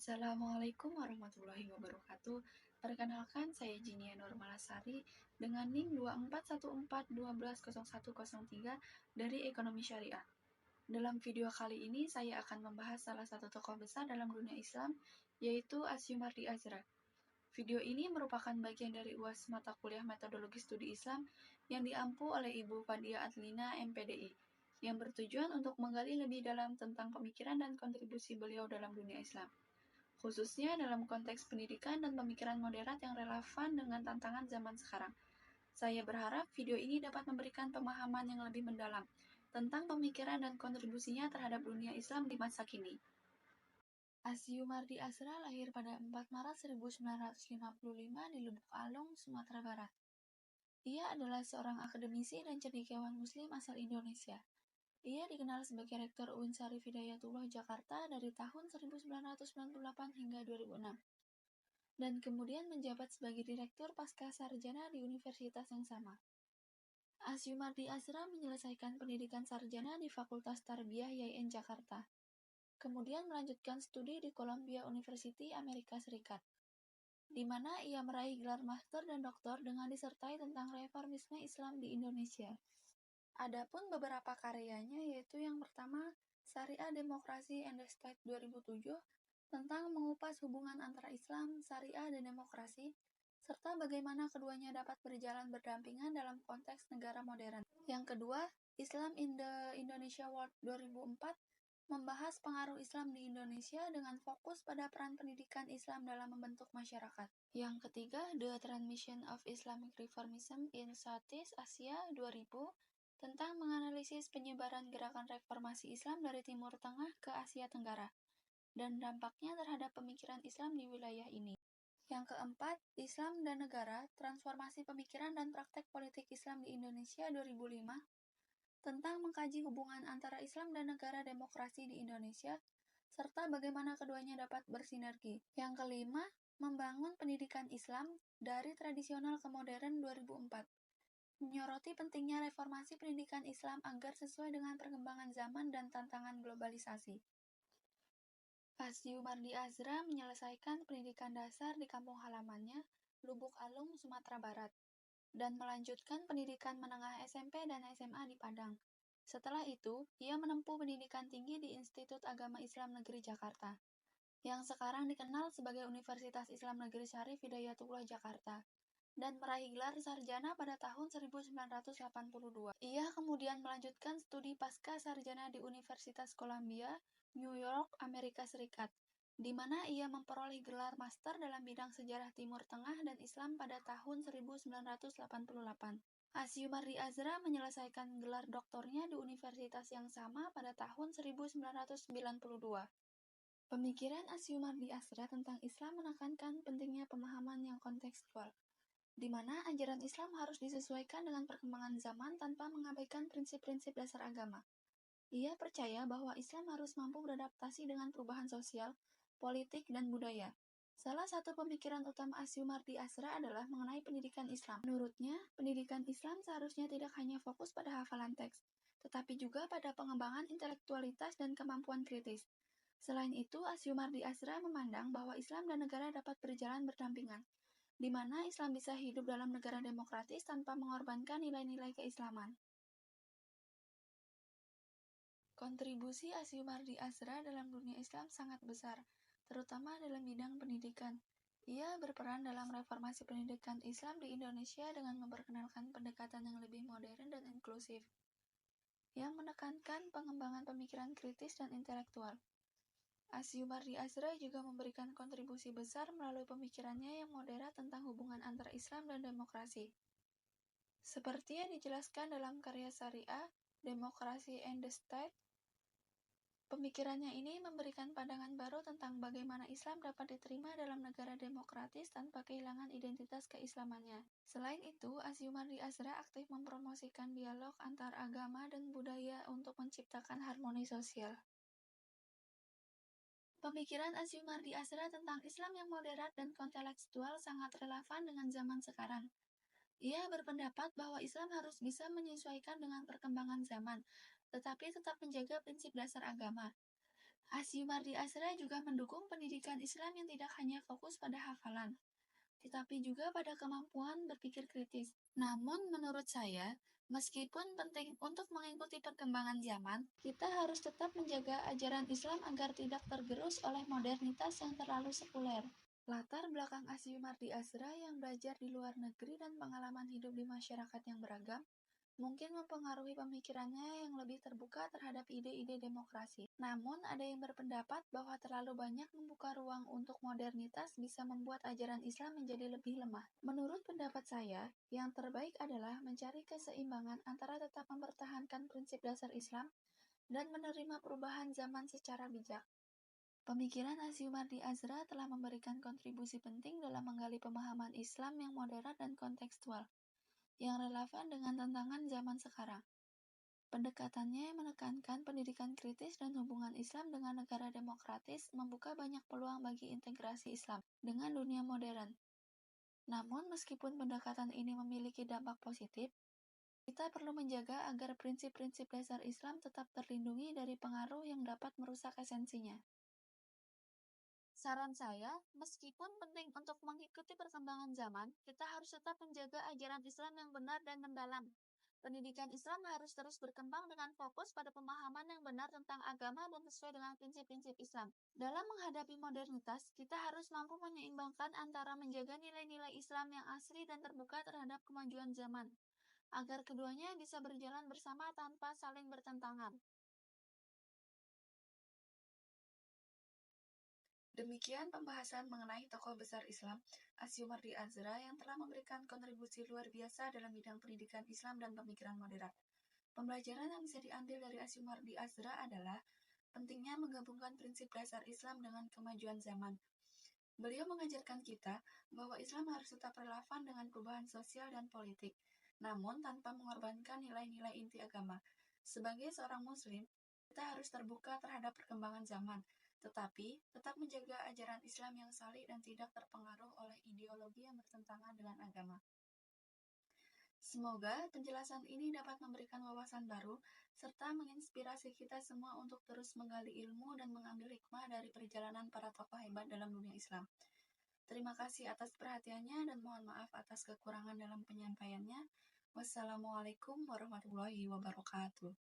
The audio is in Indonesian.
Assalamualaikum warahmatullahi wabarakatuh. Perkenalkan, saya Jinia Nurmalasari dengan NIM 2414120103 dari Ekonomi Syariah. Dalam video kali ini, saya akan membahas salah satu tokoh besar dalam dunia Islam, yaitu Asyumardi Azra. Video ini merupakan bagian dari UAS mata kuliah Metodologi Studi Islam yang diampu oleh Ibu Fadia Adlina, MPDI, yang bertujuan untuk menggali lebih dalam tentang pemikiran dan kontribusi beliau dalam dunia Islam, khususnya dalam konteks pendidikan dan pemikiran moderat yang relevan dengan tantangan zaman sekarang. Saya berharap video ini dapat memberikan pemahaman yang lebih mendalam tentang pemikiran dan kontribusinya terhadap dunia Islam di masa kini. Asyumardi Azra lahir pada 4 Maret 1955 di Lubuk Alung, Sumatera Barat. Ia adalah seorang akademisi dan cendekiawan Muslim asal Indonesia. Ia dikenal sebagai Rektor UIN Syarif Hidayatullah Jakarta dari tahun 1998 hingga 2006, dan kemudian menjabat sebagai Direktur Pasca Sarjana di universitas yang sama. Asyumardi Azra menyelesaikan pendidikan sarjana di Fakultas Tarbiyah YIN Jakarta, kemudian melanjutkan studi di Columbia University, Amerika Serikat, di mana ia meraih gelar master dan doktor dengan disertai tentang reformisme Islam di Indonesia. Adapun beberapa karyanya, yaitu yang pertama, Syariah Demokrasi and the State 2007, tentang mengupas hubungan antara Islam, Syariah, dan demokrasi, serta bagaimana keduanya dapat berjalan berdampingan dalam konteks negara modern. Yang kedua, Islam in the Indonesia World 2004, membahas pengaruh Islam di Indonesia dengan fokus pada peran pendidikan Islam dalam membentuk masyarakat. Yang ketiga, The Transmission of Islamic Reformism in Southeast Asia 2000, tentang menganalisis penyebaran gerakan reformasi Islam dari Timur Tengah ke Asia Tenggara, dan dampaknya terhadap pemikiran Islam di wilayah ini. Yang keempat, Islam dan Negara, Transformasi Pemikiran dan Praktek Politik Islam di Indonesia 2005, tentang mengkaji hubungan antara Islam dan negara demokrasi di Indonesia, serta bagaimana keduanya dapat bersinergi. Yang kelima, Membangun Pendidikan Islam dari Tradisional ke Modern 2004, menyoroti pentingnya reformasi pendidikan Islam agar sesuai dengan perkembangan zaman dan tantangan globalisasi. Asyumardi Azra menyelesaikan pendidikan dasar di kampung halamannya, Lubuk Alung, Sumatera Barat, dan melanjutkan pendidikan menengah SMP dan SMA di Padang. Setelah itu, ia menempuh pendidikan tinggi di Institut Agama Islam Negeri Jakarta, yang sekarang dikenal sebagai Universitas Islam Negeri Syarif Hidayatullah Jakarta, dan meraih gelar sarjana pada tahun 1982. Ia kemudian melanjutkan studi pasca sarjana di Universitas Columbia, New York, Amerika Serikat, di mana ia memperoleh gelar master dalam bidang sejarah Timur Tengah dan Islam pada tahun 1988. Asyumardi Azra menyelesaikan gelar doktornya di universitas yang sama pada tahun 1992. Pemikiran Asyumardi Azra tentang Islam menekankan pentingnya pemahaman yang kontekstual, di mana ajaran Islam harus disesuaikan dengan perkembangan zaman tanpa mengabaikan prinsip-prinsip dasar agama. Ia percaya bahwa Islam harus mampu beradaptasi dengan perubahan sosial, politik, dan budaya. Salah satu pemikiran utama Asyumardi Azra adalah mengenai pendidikan Islam. Menurutnya, pendidikan Islam seharusnya tidak hanya fokus pada hafalan teks, tetapi juga pada pengembangan intelektualitas dan kemampuan kritis. Selain itu, Asyumardi Azra memandang bahwa Islam dan negara dapat berjalan berdampingan, di mana Islam bisa hidup dalam negara demokratis tanpa mengorbankan nilai-nilai keislaman. Kontribusi Asyumardi Azra dalam dunia Islam sangat besar, terutama dalam bidang pendidikan. Ia berperan dalam reformasi pendidikan Islam di Indonesia dengan memperkenalkan pendekatan yang lebih modern dan inklusif, yang menekankan pengembangan pemikiran kritis dan intelektual. Asyumardi Azra juga memberikan kontribusi besar melalui pemikirannya yang moderat tentang hubungan antara Islam dan demokrasi. Seperti yang dijelaskan dalam karya Syariah, Demokrasi and the State, pemikirannya ini memberikan pandangan baru tentang bagaimana Islam dapat diterima dalam negara demokratis tanpa kehilangan identitas keislamannya. Selain itu, Asyumardi Azra aktif mempromosikan dialog antar agama dan budaya untuk menciptakan harmoni sosial. Pemikiran Asyumardi Azra tentang Islam yang moderat dan kontekstual sangat relevan dengan zaman sekarang. Ia berpendapat bahwa Islam harus bisa menyesuaikan dengan perkembangan zaman, tetapi tetap menjaga prinsip dasar agama. Asyumardi Azra juga mendukung pendidikan Islam yang tidak hanya fokus pada hafalan, tetapi juga pada kemampuan berpikir kritis. Namun menurut saya, meskipun penting untuk mengikuti perkembangan zaman, kita harus tetap menjaga ajaran Islam agar tidak tergerus oleh modernitas yang terlalu sekuler. Latar belakang Asyumardi Azra yang belajar di luar negeri dan pengalaman hidup di masyarakat yang beragam mungkin mempengaruhi pemikirannya yang lebih terbuka terhadap ide-ide demokrasi. Namun, ada yang berpendapat bahwa terlalu banyak membuka ruang untuk modernitas bisa membuat ajaran Islam menjadi lebih lemah. Menurut pendapat saya, yang terbaik adalah mencari keseimbangan antara tetap mempertahankan prinsip dasar Islam dan menerima perubahan zaman secara bijak. Pemikiran Asyumardi Azra telah memberikan kontribusi penting dalam menggali pemahaman Islam yang modern dan kontekstual, yang relevan dengan tantangan zaman sekarang. Pendekatannya menekankan pendidikan kritis dan hubungan Islam dengan negara demokratis membuka banyak peluang bagi integrasi Islam dengan dunia modern. Namun, meskipun pendekatan ini memiliki dampak positif, kita perlu menjaga agar prinsip-prinsip dasar Islam tetap terlindungi dari pengaruh yang dapat merusak esensinya. Saran saya, meskipun penting untuk mengikuti perkembangan zaman, kita harus tetap menjaga ajaran Islam yang benar dan mendalam. Pendidikan Islam harus terus berkembang dengan fokus pada pemahaman yang benar tentang agama dan sesuai dengan prinsip-prinsip Islam. Dalam menghadapi modernitas, kita harus mampu menyeimbangkan antara menjaga nilai-nilai Islam yang asli dan terbuka terhadap kemajuan zaman, agar keduanya bisa berjalan bersama tanpa saling bertentangan. Demikian pembahasan mengenai tokoh besar Islam, Asyumardi Azra yang telah memberikan kontribusi luar biasa dalam bidang pendidikan Islam dan pemikiran moderat. Pembelajaran yang bisa diambil dari Asyumardi Azra adalah pentingnya menggabungkan prinsip dasar Islam dengan kemajuan zaman. Beliau mengajarkan kita bahwa Islam harus tetap relevan dengan perubahan sosial dan politik, namun tanpa mengorbankan nilai-nilai inti agama. Sebagai seorang Muslim, kita harus terbuka terhadap perkembangan zaman, tetapi tetap menjaga ajaran Islam yang saleh dan tidak terpengaruh oleh ideologi yang bertentangan dengan agama. Semoga penjelasan ini dapat memberikan wawasan baru serta menginspirasi kita semua untuk terus menggali ilmu dan mengambil hikmah dari perjalanan para tokoh hebat dalam dunia Islam. Terima kasih atas perhatiannya dan mohon maaf atas kekurangan dalam penyampaiannya. Wassalamualaikum warahmatullahi wabarakatuh.